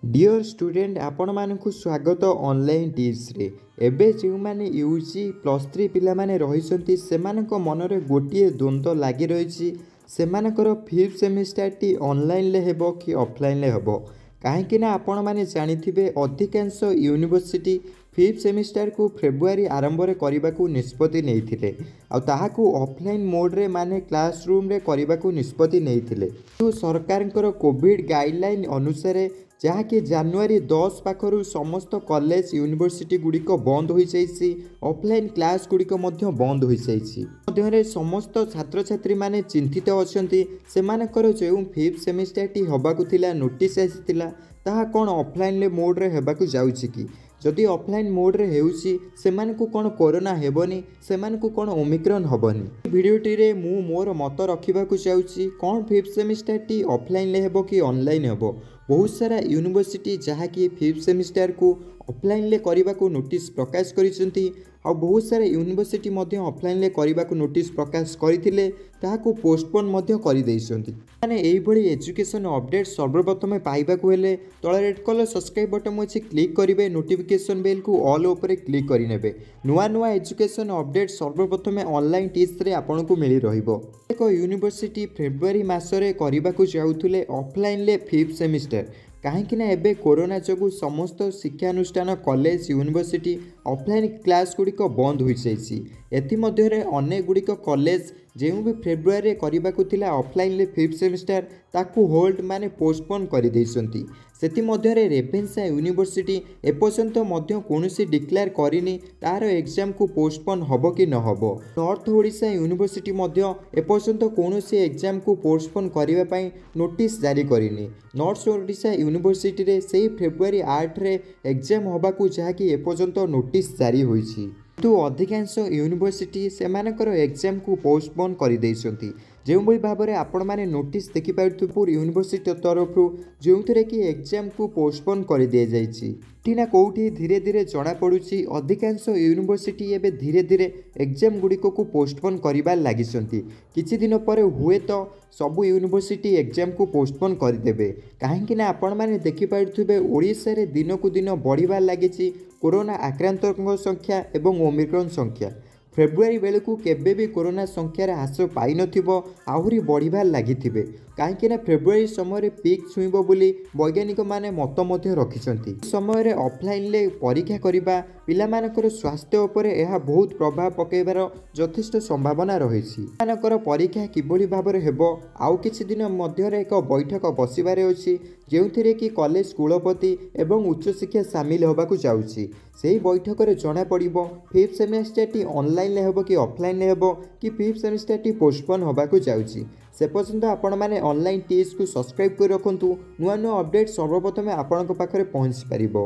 Dear student आपण मानकु स्वागत online tips रे। एबे जो माने यूजी प्लस 3 पिला माने रहिसंती सेमानक मनरे गोटिए द्वंद्व लागि रहिछि सेमानकर फिफ्थ सेमिस्टर टी ऑनलाइन ले हेबो कि ऑफलाइन ले हेबो। काहेकि ना आपण माने जानिथिबे अधिकांश यूनिवर्सिटी फिफ्थ सेमिस्टर को फेब्रुआरी आरंभ रे करबा को निष्पत्ति नेइथिले आ ताहाकू ऑफलाइन मोड रे माने क्लासरूम रे करबा को निष्पत्ति नेइथिले। तो सरकारकर कोविड गाइडलाइन अनुसार जहाँकि जनवरी 10 पाखर समस्त कॉलेज यूनिवर्सिटी गुड़िक बंद हो जाइए, ऑफलाइन क्लास गुड़िक बंद हो जाइए। समस्त छात्र छात्री माने चिंतित अच्छा से जो फिफ्थ सेमिस्टर टी हबाकू थिला नोटिस आसीथिला ताहा कौन ऑफलाइन मोड रे हेबाकू जाउछि कि जदि ऑफलाइन मोड रे हेउछि सेमानकू कौन कोरोना हेबनी सेमानकू कौन ओमिक्रॉन हबनी। वीडियोटी रे मु मोर मत रखिबाकू चाहूछि कौन फिफ्थ सेमिस्टर टी ऑफलाइन ले हेबो कि ऑनलाइन हेबो। बहुत सारा यूनिवर्सिटी जहाँकि फिफ्थ सेमिस्टर को ऑफलाइन ले करबा को नोटिस प्रकाश करिसेंती आ बहुत सारा यूनिवर्सिटी मध्य ऑफलाइन ले करबा को नोटिस प्रकाश करथिले ताहाको पोस्टपोन मध्य करि दैसंती। माने एई भली एजुकेशन अपडेट सर्वप्रथम पाइबा को हेले तळे रेड कलर सब्सक्राइब बटन अछि क्लिक करिवे, नोटिफिकेशन बेल को ऑल ऊपर क्लिक करि नेबे। नुआ नुआ एजुकेशन अपडेट सर्वप्रथम ऑनलाइन टिप्स रे आपन को मिली रहिबो। एक यूनिवर्सिटी फेब्रुआरी मासरे करबा को जाउथुले ऑफलाइन ले फिफ्थ सेमिस्टर कहीं एबे कोरोना जो समस्त शिक्षानुष्ठान कॉलेज यूनिवर्सिटी ऑफलाइन क्लास गुड़िक बंद हो जाइए। एथिमध्यरे अनेक गुड़िक कॉलेज जो भी फेब्रुआरी करबा को थिला ऑफलाइन ले फिफ्थ सेमिस्टर ताकू होल्ड माने पोस्टपोन कर देइसंती। सेथिमध्यरे रेभेन्सा यूनिवर्सिटी एपर्यंत मध्य कोनोसी डिक्लेयर करिनी तार एग्जाम को पोस्टपोन हबो कि न हबो। नॉर्थ ओडिशा यूनिवर्सिटी मध्य एपर्यंत कोनोसी एग्जाम को पोस्टपोन करिवा पई नोटिस जारी करिनी। नॉर्थ ओडिशा यूनिवर्सिटी रे से फेब्रुआरी 8 रे एग्जाम हबा को जहाँकि एपर्यंत नोटिस जारी होइछि। तो अधिकांश यूनिवर्सिटी सेमानकर एग्जाम को पोस्टपोन कर देइसंती। जो भाव में आपण मैंने नोटिस देखिपुर यूनिवर्सिटी तरफ जो कि एग्जाम को पोस्टपोन कर दि जाइए ना कौटी धीरे धीरे जना पड़ुछि अधिकांश यूनिवर्सिटी एवं धीरे धीरे एग्जाम गुड़िक को पोस्टपोन कर लगी। किछि दिन पर हुए तो सबू यूनिवर्सिटी एग्जाम को पोस्टपोन करदेवे कहीं आपण मैंने देखिपे ओडिशा रे दिन को दिन बढ़िबार लगी कोरोना आक्रांतों संख्या एवं ओमिक्रॉन संख्या। फेब्रुआरी बेलू केबे भी कोरोना संख्यार ह्रास पाई नथिबो आहुरी बढ़िबार लागिथिबे कहीं फेब्रुआरी समय पिक छुईबो बोली वैज्ञानिक माने मत मध्य रखिसंती। समय ऑफलाइन ले परीक्षा करिबा पिलामानकर स्वास्थ्य उपरे यह बहुत प्रभाव पकेबार यथेष्ट संभावना रहिछि। मानकर परीक्षा किभली भाबरे हेबो आउ किछि दिन मध्य एक बैठक बसिबारे अछि जेउथिरे कि कॉलेज कुलपति एवं उच्च शिक्षा शामिल होबाकू जाउछि। सेही बैठक रे जणा पड़िबो फिफ्थ सेमेस्टर टी ऑनलाइन ले हेबो कि ऑफलाइन ले हेबो कि फिफ्थ सेमेस्टर टी पोस्टपोन होबाकू जाउछि। से पर्यंत आपण माने ऑनलाइन टिप्स को सब्सक्राइब कर रखंतु नुआ नुआ अपडेट सर्वप्रथम आपनक पाखरे पहुंची पारिबो।